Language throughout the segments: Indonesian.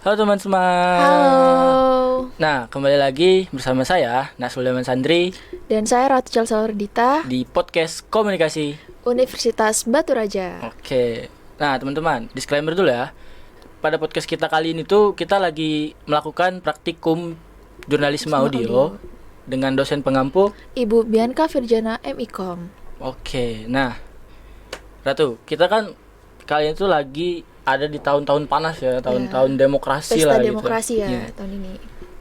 Halo teman-teman. Halo, Nah, kembali lagi bersama saya Nasrul Sandri dan saya Ratu Salsaldita, di podcast Komunikasi. Universitas Batu Raja. Oke. Nah, teman-teman, disclaimer dulu ya. Pada podcast kita kali ini tuh kita lagi melakukan praktikum jurnalisme audio dengan dosen pengampu Ibu Bianca Virjana MIKOM. Oke. Nah, Ratu, kita kan kali ini tuh lagi ada di tahun-tahun panas ya, tahun-tahun demokrasi Pesta lah demokrasi gitu. ya tahun ini.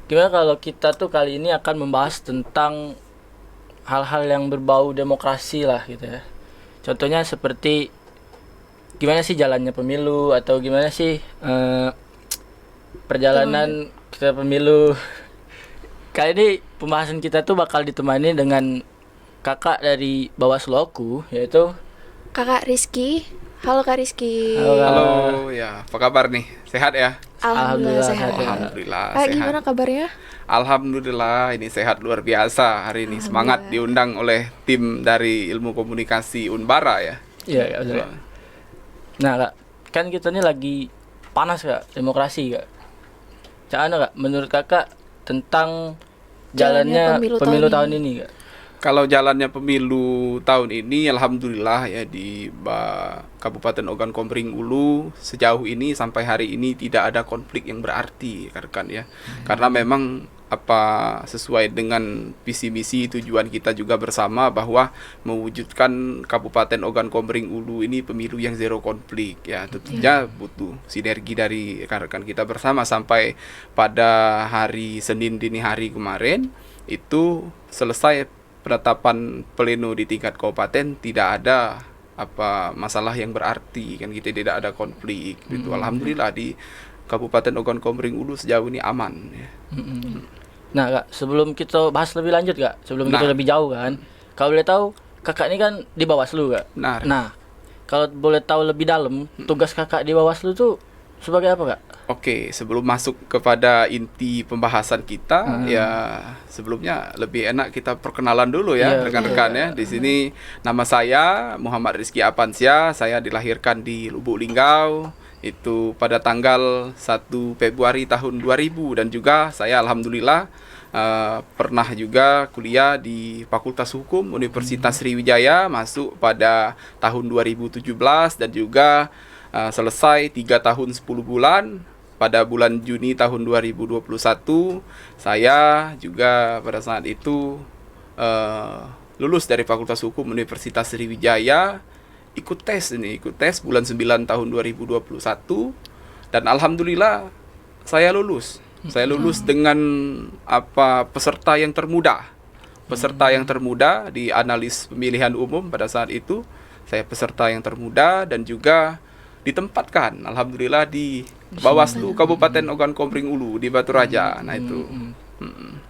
Gimana kalau kita tuh kali ini akan membahas tentang hal-hal yang berbau demokrasi lah gitu ya. Contohnya seperti gimana sih jalannya pemilu atau gimana sih perjalanan kita pemilu. Kali ini pembahasan kita tuh bakal ditemani dengan kakak dari Bawaslu aku, yaitu Kakak Rizky. Halo Kak Rizky. Halo, ya, apa kabar nih? Sehat ya? Alhamdulillah sehat. Alhamdulillah Kak, sehat. gimana kabarnya? Alhamdulillah ini sehat luar biasa. Hari ini semangat diundang oleh tim dari Ilmu Komunikasi Unbara ya. Iya, ya, betul. Nah, Kak, kan kita ini lagi panas Kak, demokrasi Kak. Gimana Kak, menurut Kakak tentang jalannya pemilu tahun ini Kak? Kalau jalannya pemilu tahun ini, alhamdulillah ya di Kabupaten Ogan Komering Ulu sejauh ini sampai hari ini tidak ada konflik yang berarti, rekan ya. Karena memang sesuai dengan visi misi tujuan kita juga bersama bahwa mewujudkan Kabupaten Ogan Komering Ulu ini pemilu yang zero konflik ya. Tentunya butuh sinergi dari rekan-rekan kita bersama sampai pada hari Senin dini hari kemarin itu selesai penetapan pleno di tingkat kabupaten, tidak ada masalah yang berarti, kan kita tidak ada konflik gitu. Alhamdulillah di Kabupaten Ogan Komering Ulu sejauh ini aman ya. Nah Kak, sebelum kita bahas lebih lanjut Kak, sebelum kita lebih jauh kan, kalau boleh tahu kakak ini kan di Bawaslu Kak. Nah, kalau boleh tahu lebih dalam, tugas kakak di Bawaslu tuh sebagai apa Kak? Oke, sebelum masuk kepada inti pembahasan kita, ya sebelumnya lebih enak kita perkenalan dulu ya rekan-rekan ya. Di sini nama saya Muhammad Rizky Apansyah, saya dilahirkan di Lubuk Linggau itu pada tanggal 1 Februari tahun 2000 dan juga saya alhamdulillah pernah juga kuliah di Fakultas Hukum Universitas Sriwijaya masuk pada tahun 2017 dan juga selesai 3 tahun 10 bulan. Pada bulan Juni tahun 2021 saya juga pada saat itu lulus dari Fakultas Hukum Universitas Sriwijaya, ikut tes bulan 9 tahun 2021 dan alhamdulillah saya lulus. Saya lulus dengan peserta yang termuda. Peserta yang termuda di analis pemilihan umum pada saat itu. Saya peserta yang termuda dan juga ditempatkan alhamdulillah di Bawaslu Kabupaten Ogan Komering Ulu di Batu Raja. Nah itu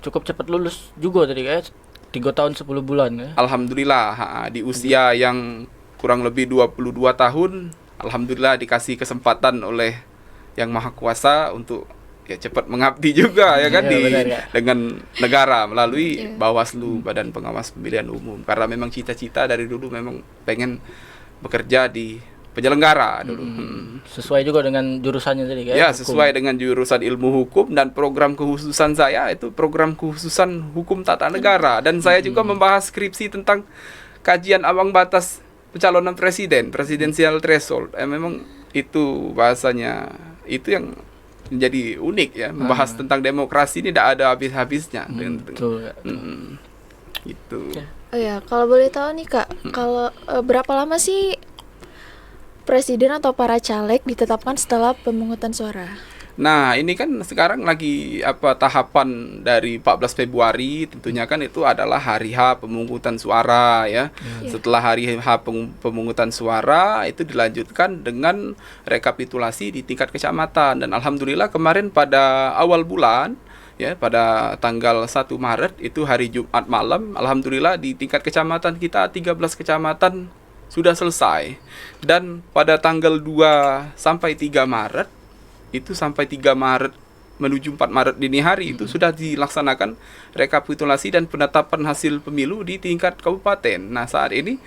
cukup cepat lulus juga tadi kayak 3 tahun 10 bulan ya. Alhamdulillah di usia yang kurang lebih 22 tahun alhamdulillah dikasih kesempatan oleh Yang Maha Kuasa untuk ya cepat mengabdi juga ya kan dengan negara melalui Bawaslu Badan Pengawas Pemilihan Umum, karena memang cita-cita dari dulu memang pengen bekerja di penyelenggara dulu. Sesuai juga dengan jurusannya tadi kan? Ya, sesuai dengan jurusan ilmu hukum dan program kekhususan saya itu program kekhususan hukum tata negara dan saya juga membahas skripsi tentang kajian ambang batas pencalonan presiden, presidensial threshold. Memang itu bahasanya itu yang menjadi unik ya, membahas tentang demokrasi ini tidak ada habis-habisnya. Betul. Gitu. Oh ya, kalau boleh tahu nih Kak, kalau berapa lama sih presiden atau para caleg ditetapkan setelah pemungutan suara? Nah, ini kan sekarang lagi tahapan dari 14 Februari tentunya kan itu adalah hari H pemungutan suara ya. Setelah hari H pemungutan suara itu dilanjutkan dengan rekapitulasi di tingkat kecamatan dan alhamdulillah kemarin pada awal bulan ya pada tanggal 1 Maret itu hari Jumat malam alhamdulillah di tingkat kecamatan kita 13 kecamatan sudah selesai dan pada tanggal 2 sampai 3 Maret itu sampai 3 Maret menuju 4 Maret dini hari itu sudah dilaksanakan rekapitulasi dan penetapan hasil pemilu di tingkat kabupaten. Nah, saat ini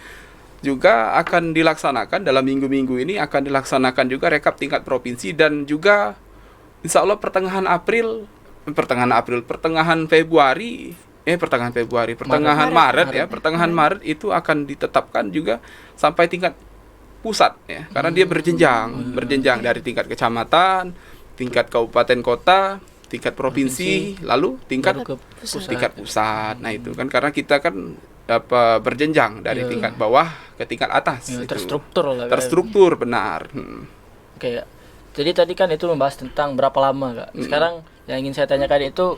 juga akan dilaksanakan dalam minggu-minggu ini akan dilaksanakan juga rekap tingkat provinsi dan juga Insya Allah pertengahan Maret itu akan ditetapkan juga sampai tingkat pusat ya, karena dia berjenjang dari tingkat kecamatan, tingkat kabupaten kota, tingkat provinsi, lalu tingkat pusat. Nah itu kan karena kita kan berjenjang dari tingkat bawah ke tingkat atas. Terstruktur benar. Oke. Jadi tadi kan itu membahas tentang berapa lama, Kak. Sekarang yang ingin saya tanyakan itu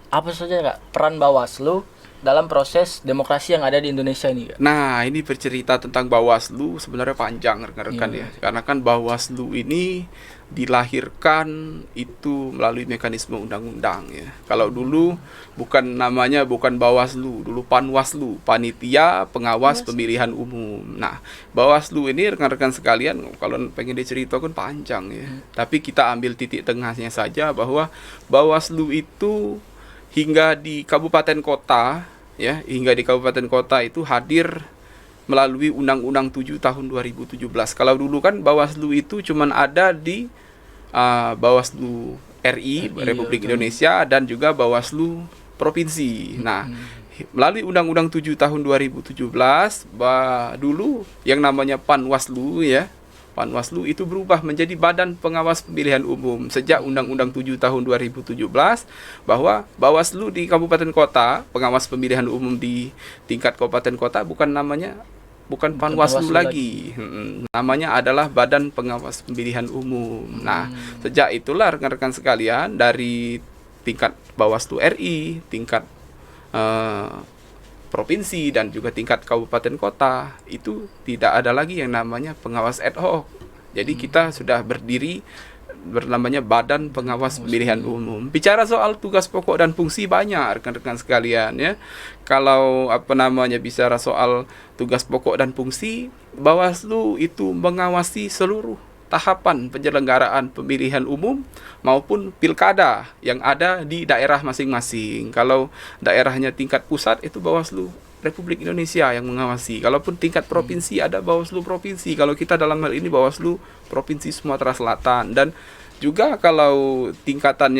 apa saja, Kak, peran Bawaslu dalam proses demokrasi yang ada di Indonesia ini, Kak? Nah, ini bercerita tentang Bawaslu sebenarnya panjang rekan-rekan ya. Karena kan Bawaslu ini dilahirkan itu melalui mekanisme undang-undang ya. Kalau dulu namanya bukan Bawaslu, dulu Panwaslu, Panitia Pengawas Pemilihan Umum. Nah, Bawaslu ini rekan-rekan sekalian kalau pengen diceritakan panjang ya. Tapi kita ambil titik tengahnya saja bahwa Bawaslu itu hingga di kabupaten kota itu hadir melalui Undang-Undang 7 tahun 2017. Kalau dulu kan Bawaslu itu cuman ada di Bawaslu RI Republik Indonesia dan juga Bawaslu provinsi. Nah, melalui Undang-Undang 7 tahun 2017 dulu yang namanya Panwaslu ya. Panwaslu itu berubah menjadi Badan Pengawas Pemilihan Umum sejak Undang-Undang 7 tahun 2017, bahwa Bawaslu di kabupaten kota, pengawas pemilihan umum di tingkat kabupaten kota bukan Panwaslu lagi. Namanya adalah Badan Pengawas Pemilihan Umum. Nah, sejak itulah rekan-rekan sekalian dari tingkat Bawaslu RI, tingkat provinsi dan juga tingkat kabupaten kota itu tidak ada lagi yang namanya pengawas ad hoc. Jadi kita sudah bernamanya Badan Pengawas Pemilihan Umum. Bicara soal tugas pokok dan fungsi banyak rekan-rekan sekalian ya. Kalau bicara soal tugas pokok dan fungsi, Bawaslu itu mengawasi seluruh tahapan penyelenggaraan pemilihan umum maupun pilkada yang ada di daerah masing-masing. Kalau daerahnya tingkat pusat itu Bawaslu Republik Indonesia yang mengawasi. Kalaupun tingkat provinsi ada Bawaslu provinsi. Kalau kita dalam hal ini Bawaslu Provinsi Sumatera Selatan. Dan juga kalau tingkatan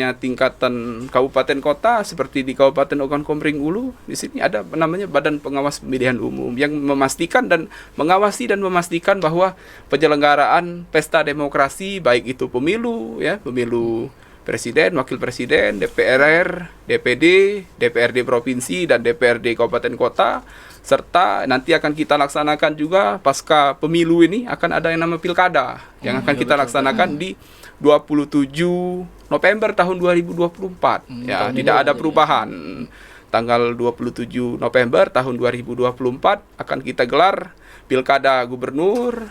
kabupaten kota seperti di Kabupaten Ogan Komering Ulu, di sini ada namanya Badan Pengawas Pemilihan Umum yang memastikan dan mengawasi dan memastikan bahwa penyelenggaraan pesta demokrasi baik itu pemilu presiden, wakil presiden, DPR, DPD, DPRD provinsi dan DPRD kabupaten kota, serta nanti akan kita laksanakan juga pasca pemilu ini akan ada yang namanya pilkada yang akan kita laksanakan di 27 November tahun 2024. Ya, tidak ada perubahan. Tanggal 27 November tahun 2024 akan kita gelar pilkada gubernur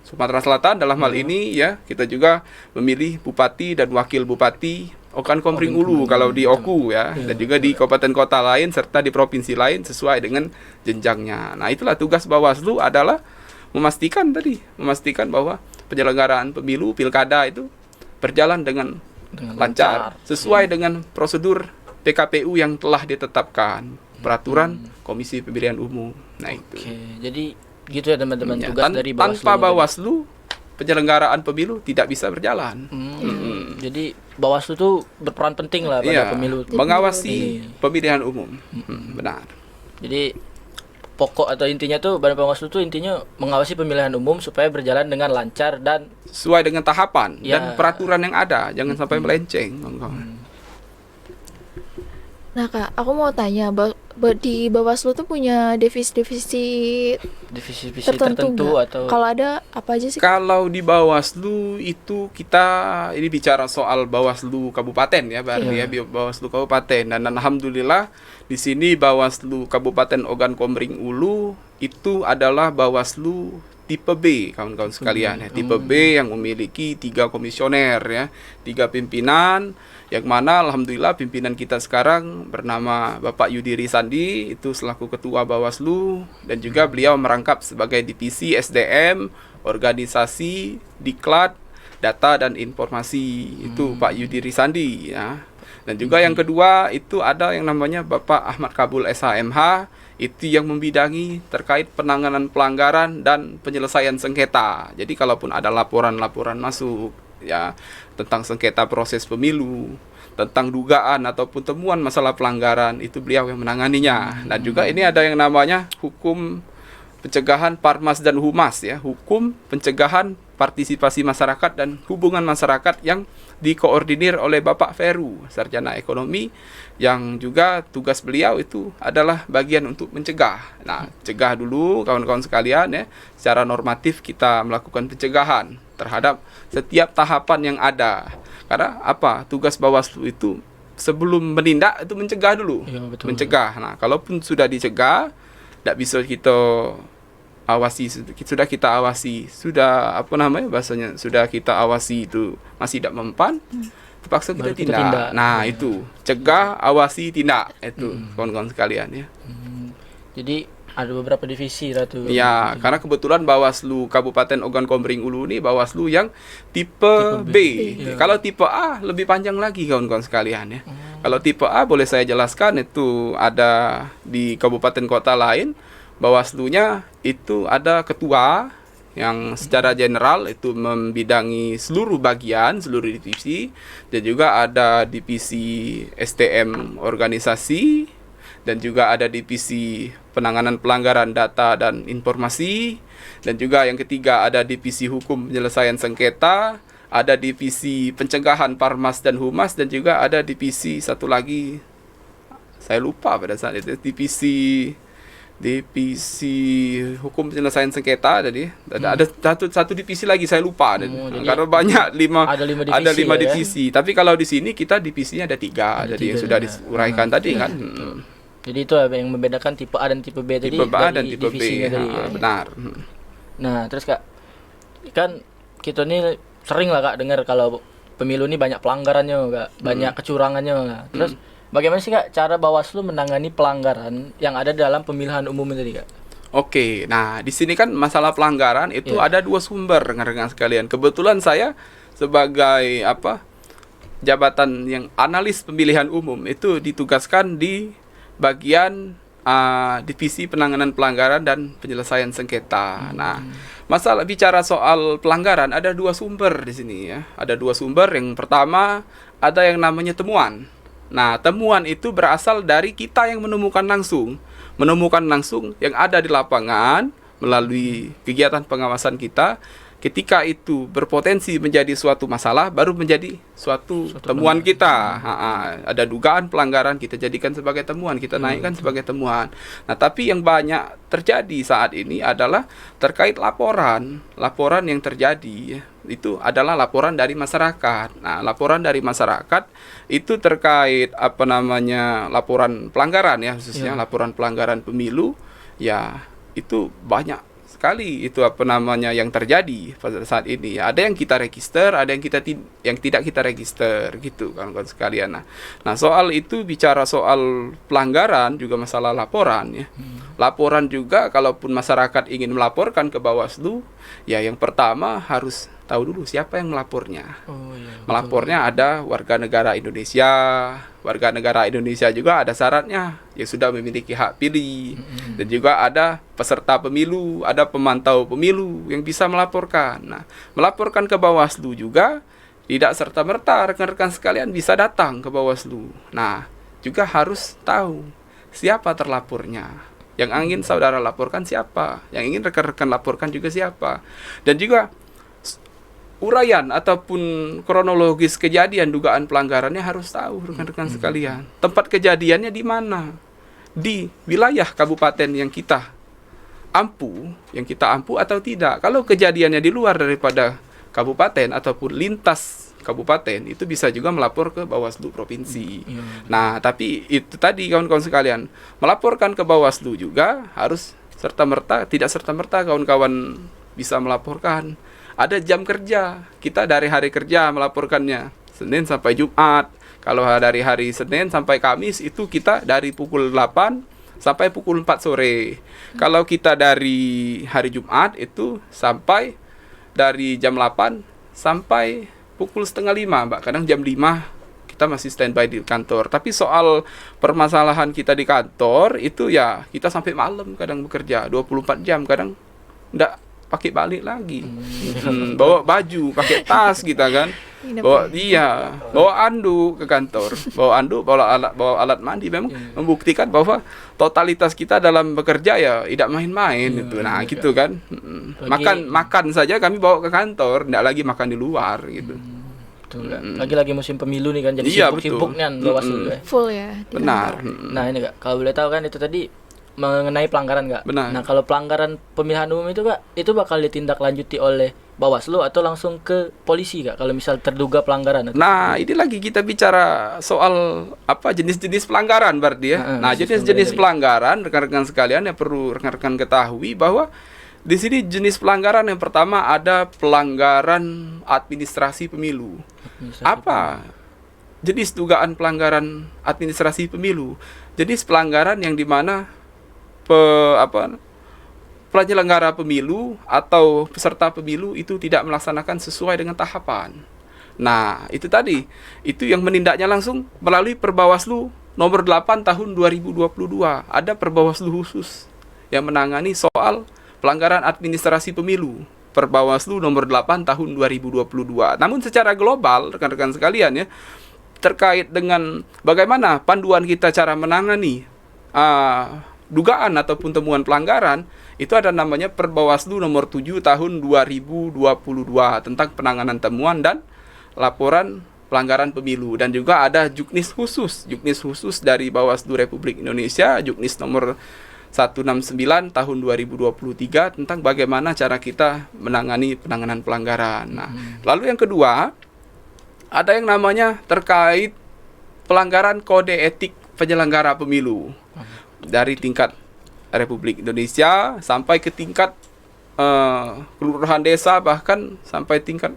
Sumatera Selatan. Dalam hal ini ya, kita juga memilih bupati dan wakil bupati Ogan Komering Ulu kalau di Oku ya, dan juga di kabupaten kota lain serta di provinsi lain sesuai dengan jenjangnya. Nah, itulah tugas Bawaslu adalah memastikan bahwa penyelenggaraan pemilu pilkada itu berjalan dengan lancar sesuai dengan prosedur PKPU yang telah ditetapkan, peraturan Komisi Pemilihan Umum. Nah, itu. Jadi gitu ya teman-teman, tugas dari Bawaslu. Tanpa Bawaslu penyelenggaraan pemilu tidak bisa berjalan. Jadi Bawaslu itu berperan penting lah pada pemilu. Mengawasi pemilihan umum. Benar. Jadi pokok atau intinya tuh Badan Bawaslu tuh intinya mengawasi pemilihan umum supaya berjalan dengan lancar dan sesuai dengan tahapan dan peraturan yang ada, jangan sampai melenceng. Nah Kak, aku mau tanya, di Bawaslu tuh punya divisi tertentu atau kalau ada apa aja sih? Kalau di Bawaslu itu kita ini bicara soal Bawaslu Kabupaten ya, Bawaslu Kabupaten, dan alhamdulillah di sini Bawaslu Kabupaten Ogan Komering Ulu itu adalah Bawaslu tipe B, kawan-kawan sekalian ya. Tipe B yang memiliki 3 komisioner ya, 3 pimpinan, yang mana alhamdulillah pimpinan kita sekarang bernama Bapak Yudhiri Sandi, itu selaku Ketua Bawaslu, dan juga beliau merangkap sebagai Divisi SDM, Organisasi, Diklat, Data dan Informasi, itu Pak Yudhiri Sandi ya. Dan juga yang kedua itu ada yang namanya Bapak Ahmad Kabul SHMH, itu yang membidangi terkait penanganan pelanggaran dan penyelesaian sengketa. Jadi kalaupun ada laporan-laporan masuk ya tentang sengketa proses pemilu, tentang dugaan ataupun temuan masalah pelanggaran, itu beliau yang menanganinya. Dan juga ini ada yang namanya hukum pencegahan Parmas dan Humas ya, hukum pencegahan partisipasi masyarakat dan hubungan masyarakat yang dikoordinir oleh Bapak Feru, sarjana ekonomi, yang juga tugas beliau itu adalah bagian untuk mencegah. Nah, cegah dulu kawan-kawan sekalian ya, secara normatif kita melakukan pencegahan terhadap setiap tahapan yang ada. Karena apa? Tugas Bawaslu itu sebelum menindak itu mencegah dulu. Ya, betul. Mencegah. Nah, kalaupun sudah dicegah, tidak bisa kita awasi, sudah kita awasi, sudah bahasanya, sudah kita awasi itu masih tidak mempan, terpaksa kita tindak. Nah, itu cegah, awasi, tindak, itu kawan-kawan sekalian ya. Jadi ada beberapa divisi Ratu. Ya, karena kebetulan Bawaslu Kabupaten Ogan Komering Ulu ini Bawaslu yang tipe B. Ya. Kalau tipe A lebih panjang lagi kawan-kawan sekalian ya. Kalau tipe A boleh saya jelaskan, itu ada di kabupaten kota lain. Bawaslunya itu ada ketua yang secara general itu membidangi seluruh bagian, seluruh divisi, dan juga ada divisi STM organisasi, dan juga ada divisi penanganan pelanggaran data dan informasi, dan juga yang ketiga ada divisi hukum penyelesaian sengketa, ada divisi pencegahan Parmas dan Humas, dan juga ada divisi satu lagi saya lupa pada saat itu, divisi hukum penyelesaian sengketa tadi. Ada satu divisi lagi saya lupa. Karena banyak ada lima divisi. Tapi kalau di sini kita divisinya ada 3. Jadi yang sudah diuraikan tadi kan. Jadi itu yang membedakan tipe A dan tipe B tadi. Tipe A dan tipe B. Tadi, ya. Benar. Nah, terus Kak, kan kita ini sering lah Kak dengar kalau pemilu ini banyak pelanggarannya Kak, banyak kecurangannya Kak. Terus bagaimana sih Kak cara Bawaslu menangani pelanggaran yang ada dalam pemilihan umum tadi Kak? Oke, nah di sini kan masalah pelanggaran itu ada 2 sumber rekan-rekan sekalian. Kebetulan saya sebagai jabatan yang analis pemilihan umum itu ditugaskan di bagian divisi penanganan pelanggaran dan penyelesaian sengketa. Nah, masalah bicara soal pelanggaran ada 2 sumber di sini ya. Ada 2 sumber. Yang pertama ada yang namanya temuan. Nah, temuan itu berasal dari kita yang menemukan langsung yang ada di lapangan melalui kegiatan pengawasan kita. Ketika itu berpotensi menjadi suatu masalah, baru menjadi suatu temuan kita. Ada dugaan pelanggaran, kita jadikan sebagai temuan, kita naikkan sebagai temuan. Nah, tapi yang banyak terjadi saat ini adalah terkait laporan yang terjadi. Itu adalah laporan dari masyarakat. Nah, laporan dari masyarakat itu terkait laporan pelanggaran ya, khususnya laporan pelanggaran pemilu. Ya, itu banyak sekali itu yang terjadi pada saat ini. Ada yang kita register, ada yang tidak kita register gitu kan sekalian. Nah, soal itu bicara soal pelanggaran juga masalah laporan ya. Laporan juga kalaupun masyarakat ingin melaporkan ke Bawaslu, ya yang pertama harus tahu dulu siapa yang melapornya. Melapornya ada warga negara Indonesia. Warga negara Indonesia juga ada syaratnya, yang sudah memiliki hak pilih. Dan juga ada peserta pemilu, ada pemantau pemilu yang bisa melaporkan. Nah, melaporkan ke Bawaslu juga tidak serta-merta rekan-rekan sekalian bisa datang ke Bawaslu. Nah, juga harus tahu siapa terlapornya. Yang ingin saudara laporkan siapa, yang ingin rekan-rekan laporkan juga siapa. Dan juga uraian ataupun kronologis kejadian dugaan pelanggarannya harus tahu rekan-rekan sekalian. Tempat kejadiannya di mana? Di wilayah kabupaten yang kita ampu atau tidak. Kalau kejadiannya di luar daripada kabupaten ataupun lintas kabupaten, itu bisa juga melapor ke Bawaslu provinsi. Nah, tapi itu tadi kawan-kawan sekalian, melaporkan ke Bawaslu juga harus tidak serta-merta kawan-kawan bisa melaporkan. Ada jam kerja, kita dari hari kerja melaporkannya, Senin sampai Jumat. Kalau dari hari Senin sampai Kamis itu kita dari pukul 8 sampai pukul 4 sore. Kalau kita dari hari Jumat itu sampai dari jam 8 sampai pukul setengah 5, Mbak. Kadang jam 5 kita masih standby di kantor. Tapi soal permasalahan kita di kantor itu ya kita sampai malam kadang bekerja 24 jam, kadang pakai balik lagi. Bawa baju, pakai tas kita kan. Bawa anduk ke kantor. Bawa alat mandi, memang membuktikan bahwa totalitas kita dalam bekerja ya tidak main-main itu. Nah, gitu kan. Makan saja kami bawa ke kantor, tidak lagi makan di luar gitu. Betul. Lagi-lagi musim pemilu nih kan, jadi sibuk-sibuknya Bawaslu. Full ya. Benar. Nah, ini Kak, kalau boleh tahu kan itu tadi mengenai pelanggaran Kak. Benar. Nah, kalau pelanggaran pemilihan umum itu Kak, itu bakal ditindaklanjuti oleh Bawaslu atau langsung ke polisi Kak kalau misal terduga pelanggaran? Nah, ini lagi kita bicara soal apa jenis-jenis pelanggaran berarti ya. Nah, jenis-jenis pelanggaran rekan-rekan sekalian yang perlu rekan-rekan ketahui bahwa di sini jenis pelanggaran yang pertama ada pelanggaran administrasi pemilu. Apa jenis dugaan pelanggaran administrasi pemilu? Jenis pelanggaran yang dimana penyelenggara pemilu atau peserta pemilu itu tidak melaksanakan sesuai dengan tahapan. Nah, itu tadi. Itu yang menindaknya langsung melalui Perbawaslu nomor 8 tahun 2022. Ada Perbawaslu khusus yang menangani soal pelanggaran administrasi pemilu. Perbawaslu nomor 8 tahun 2022. Namun secara global, rekan-rekan sekalian ya, terkait dengan bagaimana panduan kita cara menangani dugaan ataupun temuan pelanggaran, itu ada namanya Perbawaslu nomor 7 tahun 2022 tentang penanganan temuan dan laporan pelanggaran pemilu. Dan juga ada Juknis khusus dari Bawaslu Republik Indonesia, Juknis nomor 169 tahun 2023 tentang bagaimana cara kita menangani penanganan pelanggaran. Nah, lalu yang kedua, ada yang namanya terkait pelanggaran kode etik penyelenggara pemilu. Dari tingkat Republik Indonesia sampai ke tingkat kelurahan desa, bahkan sampai tingkat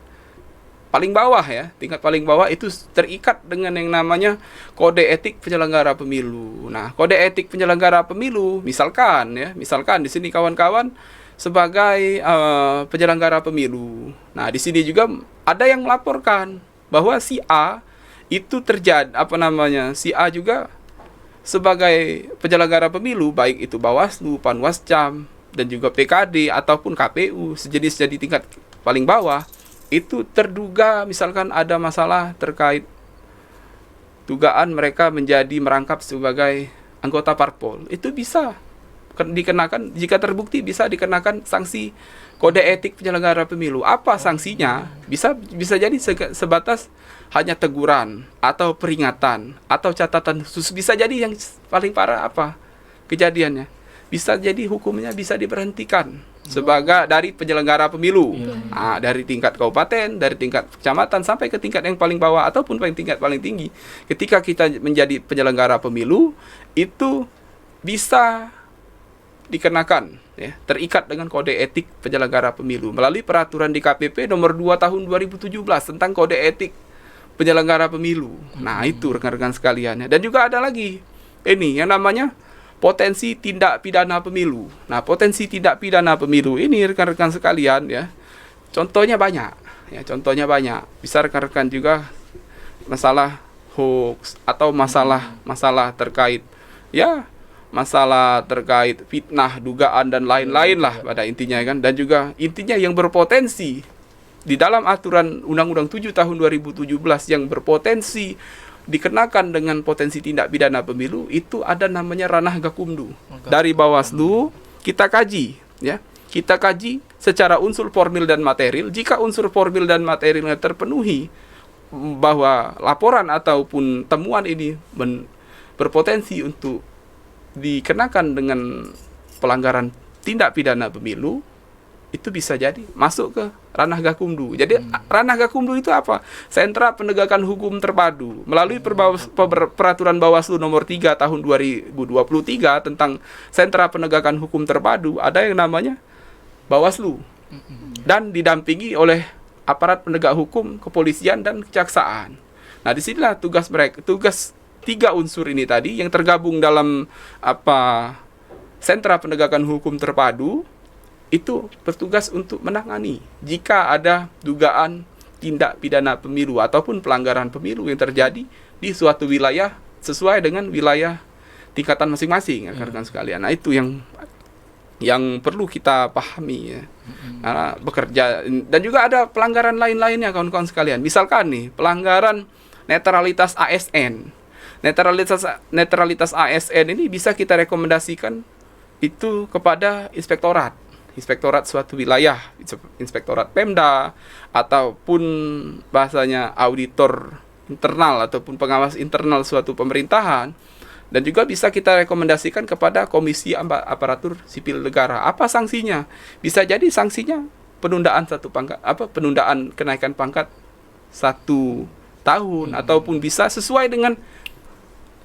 paling bawah ya. Tingkat paling bawah itu terikat dengan yang namanya kode etik penyelenggara pemilu. Nah, kode etik penyelenggara pemilu misalkan di sini kawan-kawan sebagai penyelenggara pemilu. Nah, di sini juga ada yang melaporkan bahwa si A itu si A juga sebagai penyelenggara pemilu, baik itu Bawaslu, Panwascam, dan juga PKD ataupun KPU sejenis jadi tingkat paling bawah, itu terduga misalkan ada masalah terkait dugaan mereka menjadi merangkap sebagai anggota parpol. Itu bisa dikenakan, jika terbukti bisa dikenakan sanksi kode etik penyelenggara pemilu. Apa sanksinya? Bisa jadi sebatas hanya teguran atau peringatan atau catatan khusus. Bisa jadi yang paling parah apa kejadiannya? Bisa jadi hukumnya bisa diberhentikan sebagai dari penyelenggara pemilu. Nah, dari tingkat kabupaten, dari tingkat kecamatan sampai ke tingkat yang paling bawah ataupun tingkat paling tinggi. Ketika kita menjadi penyelenggara pemilu, itu bisa dikenakan ya, terikat dengan kode etik penyelenggara pemilu melalui peraturan DKPP nomor 2 tahun 2017 tentang kode etik penyelenggara pemilu. Nah, itu rekan-rekan sekalian ya. Dan juga ada lagi ini yang namanya potensi tindak pidana pemilu. Nah, potensi tindak pidana pemilu ini rekan-rekan sekalian ya, contohnya banyak. Bisa rekan-rekan juga masalah hoax atau masalah terkait fitnah, dugaan dan lain-lain lah pada intinya kan. Dan juga intinya yang berpotensi di dalam aturan Undang-Undang 7 tahun 2017 yang berpotensi dikenakan dengan potensi tindak pidana pemilu, itu ada namanya ranah gakumdu. Dari Bawaslu kita kaji ya. Kita kaji secara unsur formil dan material. Jika unsur formil dan materialnya terpenuhi, bahwa laporan ataupun temuan ini berpotensi untuk dikenakan dengan pelanggaran tindak pidana pemilu, itu bisa jadi masuk ke ranah gakumdu. Jadi ranah gakumdu itu apa? Sentra Penegakan Hukum Terpadu melalui peraturan Bawaslu nomor 3 tahun 2023 tentang Sentra Penegakan Hukum Terpadu, ada yang namanya Bawaslu dan didampingi oleh aparat penegak hukum, kepolisian dan kejaksaan. Nah, disinilah tugas mereka, tugas tiga unsur ini tadi yang tergabung dalam Sentra Penegakan Hukum Terpadu itu bertugas untuk menangani jika ada dugaan tindak pidana pemilu ataupun pelanggaran pemilu yang terjadi di suatu wilayah sesuai dengan wilayah tingkatan masing-masing, rekan-rekan sekalian. Nah, itu yang yang perlu kita pahami ya. Karena bekerja, dan juga ada pelanggaran lain-lainnya kawan-kawan sekalian. Misalkan nih, pelanggaran netralitas ASN. Netralitas ASN ini bisa kita rekomendasikan itu kepada inspektorat suatu wilayah, inspektorat Pemda, ataupun bahasanya auditor internal ataupun pengawas internal suatu pemerintahan. Dan juga bisa kita rekomendasikan kepada Komisi Aparatur Sipil Negara. Apa sanksinya? Bisa jadi sanksinya penundaan penundaan kenaikan pangkat 1 tahun, ataupun bisa sesuai dengan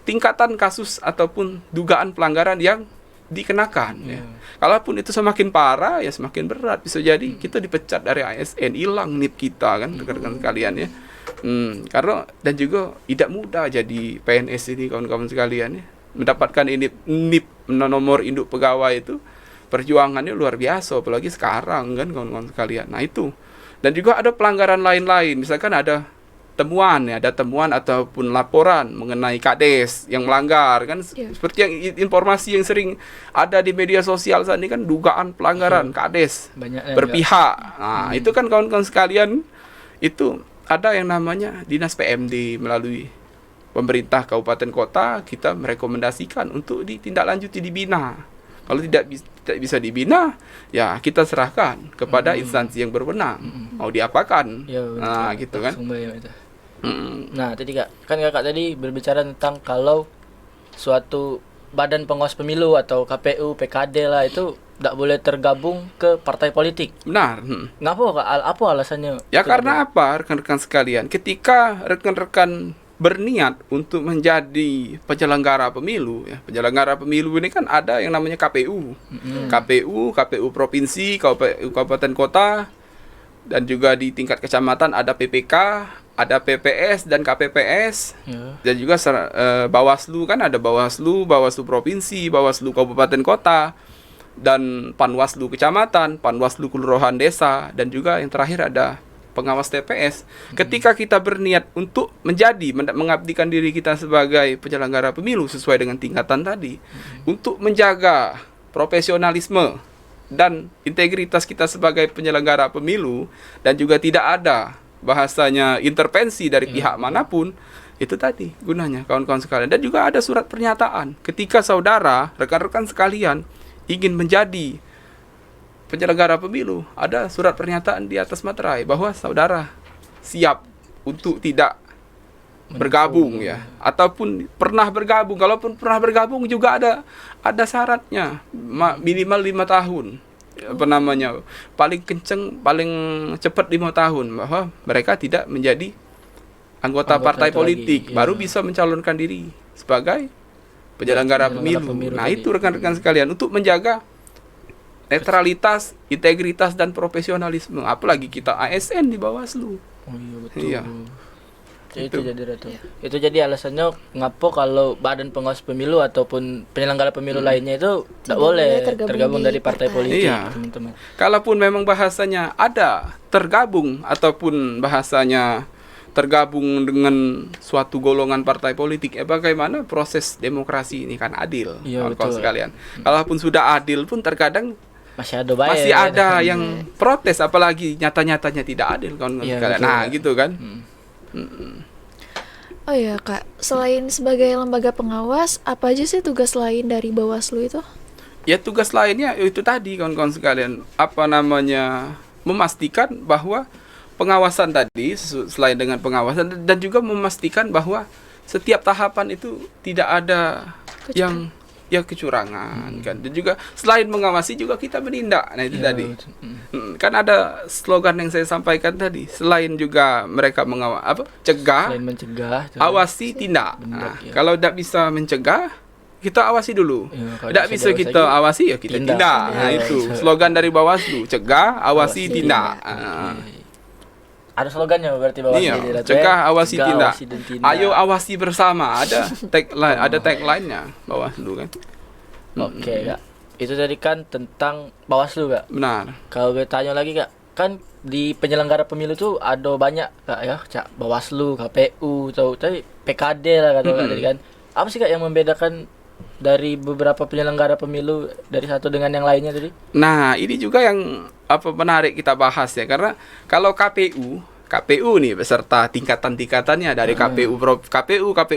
tingkatan kasus ataupun dugaan pelanggaran yang dikenakan. Ya. Kalaupun itu semakin parah, ya semakin berat. Bisa jadi kita dipecat dari ASN, hilang NIP kita kan, rekan-rekan kalian ya. Karena dan juga tidak mudah jadi PNS ini kawan-kawan sekalian ya. Mendapatkan NIP nomor induk pegawai itu perjuangannya luar biasa, apalagi sekarang kan kawan-kawan sekalian. Nah itu. Dan juga ada pelanggaran lain-lain, misalkan ada temuan ataupun laporan mengenai Kades yang melanggar kan, seperti yang informasi yang sering ada di media sosial saat ini kan, dugaan pelanggaran Kades berpihak. Nah, itu kan kawan-kawan sekalian, itu ada yang namanya Dinas PMD melalui pemerintah kabupaten kota, kita merekomendasikan untuk ditindaklanjuti, dibina. Kalau tidak bisa dibina, ya kita serahkan kepada instansi yang berwenang. Mau diapakan? Nah, gitu kan. Nah, tadi kan kakak tadi berbicara tentang kalau suatu badan pengawas pemilu atau KPU, PKD lah itu tidak boleh tergabung ke partai politik. Benar. Kenapa? Apa alasannya? Ya karena apa, rekan-rekan sekalian? Ketika rekan-rekan berniat untuk menjadi penyelenggara pemilu, ya, penyelenggara pemilu ini kan ada yang namanya KPU, KPU provinsi, KPU kabupaten kota, dan juga di tingkat kecamatan ada PPK, ada PPS dan KPPS, dan juga Bawaslu kan ada Bawaslu provinsi, Bawaslu kabupaten kota, dan Panwaslu kecamatan, Panwaslu kelurahan desa, dan juga yang terakhir ada pengawas TPS. Ketika kita berniat untuk mengabdikan diri kita sebagai penyelenggara pemilu sesuai dengan tingkatan tadi, untuk menjaga profesionalisme dan integritas kita sebagai penyelenggara pemilu, dan juga tidak ada bahasanya intervensi dari pihak manapun, itu tadi gunanya kawan-kawan sekalian. Dan juga ada surat pernyataan ketika saudara, rekan-rekan sekalian ingin menjadi penyelenggara pemilu, ada surat pernyataan di atas materai bahwa saudara siap untuk tidak bergabung ya, ataupun pernah bergabung. Kalaupun pernah bergabung juga ada syaratnya, minimal 5 tahun. Paling cepat 5 tahun, bahwa mereka tidak menjadi anggota partai politik, baru bisa mencalonkan diri sebagai penyelenggara pemilu. Nah, itu rekan-rekan sekalian, untuk menjaga netralitas, integritas dan profesionalisme. Apalagi kita ASN di Bawaslu. Oh iya, betul. Iya. Itu jadi alasannya ngapa kalau badan pengawas pemilu ataupun penyelenggara pemilu lainnya itu tidak boleh tergabung dari partai politik, teman-teman. Kalaupun memang bahasanya ada tergabung ataupun bahasanya tergabung dengan suatu golongan partai politik, bagaimana proses demokrasi ini kan adil, kawan-kawan sekalian. Kalaupun sudah adil pun terkadang masih ada yang protes, apalagi nyata-nyatanya tidak adil, kawan-kawan sekalian. Nah, gitu kan. Oh ya Kak, selain sebagai lembaga pengawas, apa aja sih tugas lain dari Bawaslu itu? Ya, tugas lainnya itu tadi kawan-kawan sekalian, memastikan bahwa pengawasan tadi, selain dengan pengawasan, dan juga memastikan bahwa setiap tahapan itu tidak ada kecurangan kan. Dan juga selain mengawasi juga kita menindak. Nah, itu tadi. Kan ada slogan yang saya sampaikan tadi, selain juga mereka cegah, awasi, tindak. Kalau tidak bisa mencegah, kita awasi dulu. Tidak bisa kita awasi, ya kita tindak. Nah, itu slogan dari Bawaslu, cegah, awasi, tindak. Ada slogannya berarti Bawaslu. Cegah, awasi, tindak. Ayo awasi bersama. Ada tagline-nya Bawaslu kan. Oke, Kak. Itu tadi kan tentang Bawaslu, Kak. Benar. Kalau gue tanya lagi, Kak, kan di penyelenggara pemilu tuh ada banyak, Kak, ya, Bawaslu, KPU, tadi PKD lah kata tadi kan. Apa sih, Kak, yang membedakan dari beberapa penyelenggara pemilu dari satu dengan yang lainnya tadi? Nah, ini juga yang menarik kita bahas ya, karena kalau KPU nih beserta tingkatan-tingkatannya dari KPU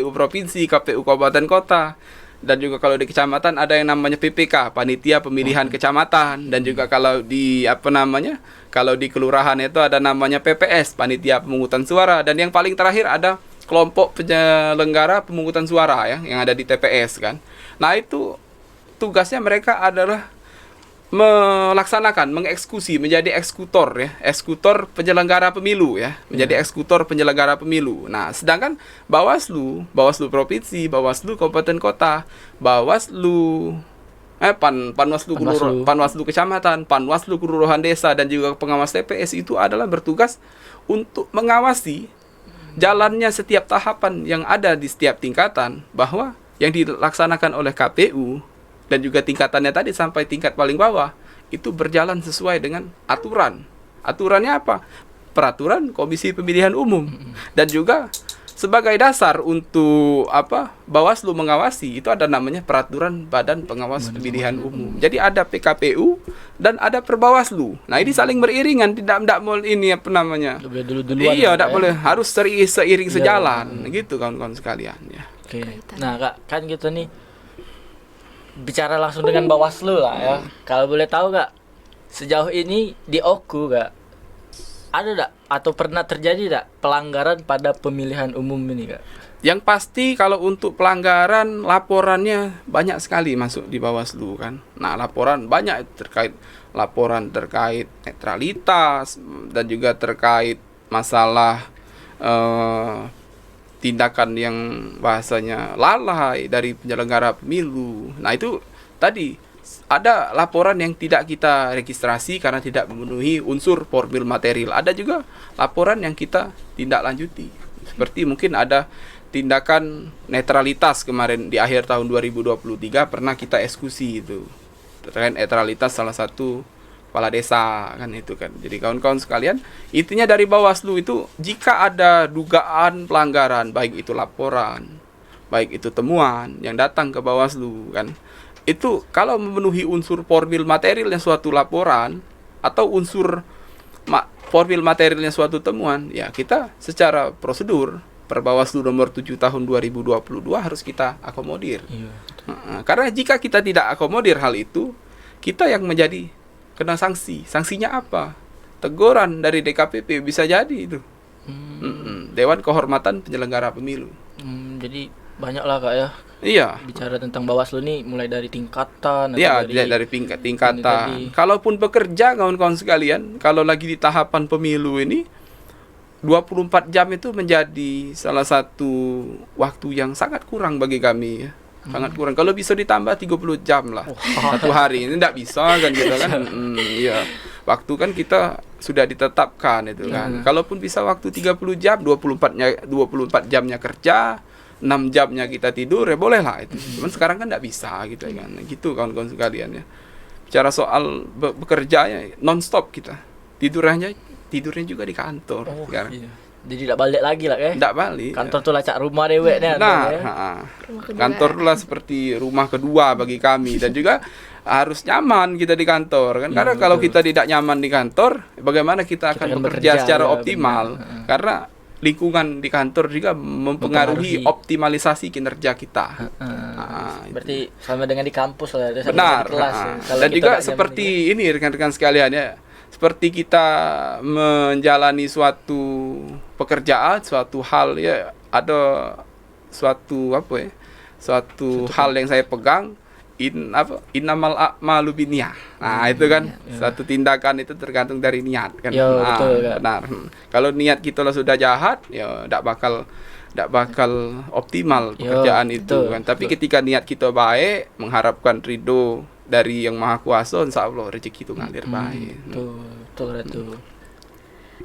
provinsi, KPU kabupaten kota, dan juga kalau di kecamatan ada yang namanya PPK, panitia pemilihan kecamatan, dan juga kalau di kalau di kelurahan itu ada namanya PPS, panitia pemungutan suara, dan yang paling terakhir ada kelompok penyelenggara pemungutan suara ya yang ada di TPS kan. Nah, itu tugasnya mereka adalah mengeksekusi, menjadi eksekutor penyelenggara pemilu ya, menjadi eksekutor penyelenggara pemilu. Nah, sedangkan Bawaslu provinsi, Bawaslu kabupaten kota, Panwaslu kecamatan, Panwaslu kelurahan desa, dan juga pengawas TPS itu adalah bertugas untuk mengawasi jalannya setiap tahapan yang ada di setiap tingkatan, bahwa yang dilaksanakan oleh KPU dan juga tingkatannya tadi sampai tingkat paling bawah itu berjalan sesuai dengan aturan. Aturannya apa? Peraturan Komisi Pemilihan Umum. Dan juga sebagai dasar untuk Bawaslu mengawasi itu ada namanya Peraturan Badan Pengawas Pemilihan Umum. Jadi ada PKPU dan ada Perbawaslu. Nah, ini saling beriringan, tidak boleh ini Iya, tidak boleh, harus seiring sejalan gitu kawan-kawan sekalian ya. Oke. Nah, Kak, kan gitu nih bicara langsung dengan Bawaslu lah ya. Kalau boleh tahu Kak, sejauh ini di Oku Kak, ada enggak atau pernah terjadi enggak pelanggaran pada pemilihan umum ini Kak? Yang pasti kalau untuk pelanggaran laporannya banyak sekali masuk di Bawaslu kan. Nah, laporan banyak terkait netralitas dan juga terkait masalah tindakan yang bahasanya lalai dari penyelenggara pemilu. Nah, itu tadi ada laporan yang tidak kita registrasi karena tidak memenuhi unsur formil material. Ada juga laporan yang kita tindak lanjuti. Seperti mungkin ada tindakan netralitas kemarin di akhir tahun 2023 pernah kita eksekusi itu. Terkait netralitas salah satu kepala desa kan itu kan. Jadi kawan-kawan sekalian, intinya dari Bawaslu itu jika ada dugaan pelanggaran, baik itu laporan, baik itu temuan yang datang ke Bawaslu kan, itu kalau memenuhi unsur formil materialnya suatu laporan atau unsur formil materialnya suatu temuan, ya kita secara prosedur Perbawaslu nomor 7 tahun 2022 harus kita akomodir. Iya. Karena jika kita tidak akomodir hal itu, kita yang menjadi kena sanksi. Sanksinya apa? Teguran dari DKPP bisa jadi itu. Dewan Kehormatan Penyelenggara Pemilu. Jadi banyak lah Kak ya. Iya. Bicara tentang Bawaslu nih mulai dari tingkatan. Iya, dari tingkatan. Kalaupun bekerja kawan-kawan sekalian, kalau lagi di tahapan pemilu ini 24 jam itu menjadi salah satu waktu yang sangat kurang bagi kami ya. Sangat kurang. Kalau bisa ditambah 30 jam lah. Satu hari ini tidak bisa kan gitu kan. Iya. Waktu kan kita sudah ditetapkan itu kan. Kalaupun bisa waktu 30 jam, 24 jamnya kerja, 6 jamnya kita tidur, ya boleh lah itu. Cuman sekarang kan tidak bisa gitu kan. Gitu kawan-kawan sekalian ya. Bicara soal bekerjanya non-stop kita. Tidurnya juga di kantor sekarang. Iya. Jadi tidak balik lagi lah Tidak balik. Kantor tuh lacak rumah dewek nih. Kantor tuh lah seperti rumah kedua bagi kami. Dan juga harus nyaman kita di kantor kan. Karena kalau kita tidak nyaman di kantor, bagaimana kita akan bekerja secara optimal? Karena lingkungan di kantor juga mempengaruhi optimalisasi kinerja kita. Berarti sama dengan di kampus lah. Benar. Kelas, dan juga seperti ini rekan-rekan sekalian ya. Seperti kita menjalani suatu pekerjaan, suatu hal ya, ada suatu hal yang saya pegang, innamal a'malu binniyah. Nah, itu kan suatu tindakan itu tergantung dari niat kan. Betul, benar. Kalau niat kita sudah jahat, ya tidak bakal optimal pekerjaan itu kan. Tapi ketika niat kita baik, mengharapkan ridho dari Yang Maha Kuasa, insya Allah rezeki itu ngalir baik. Betul.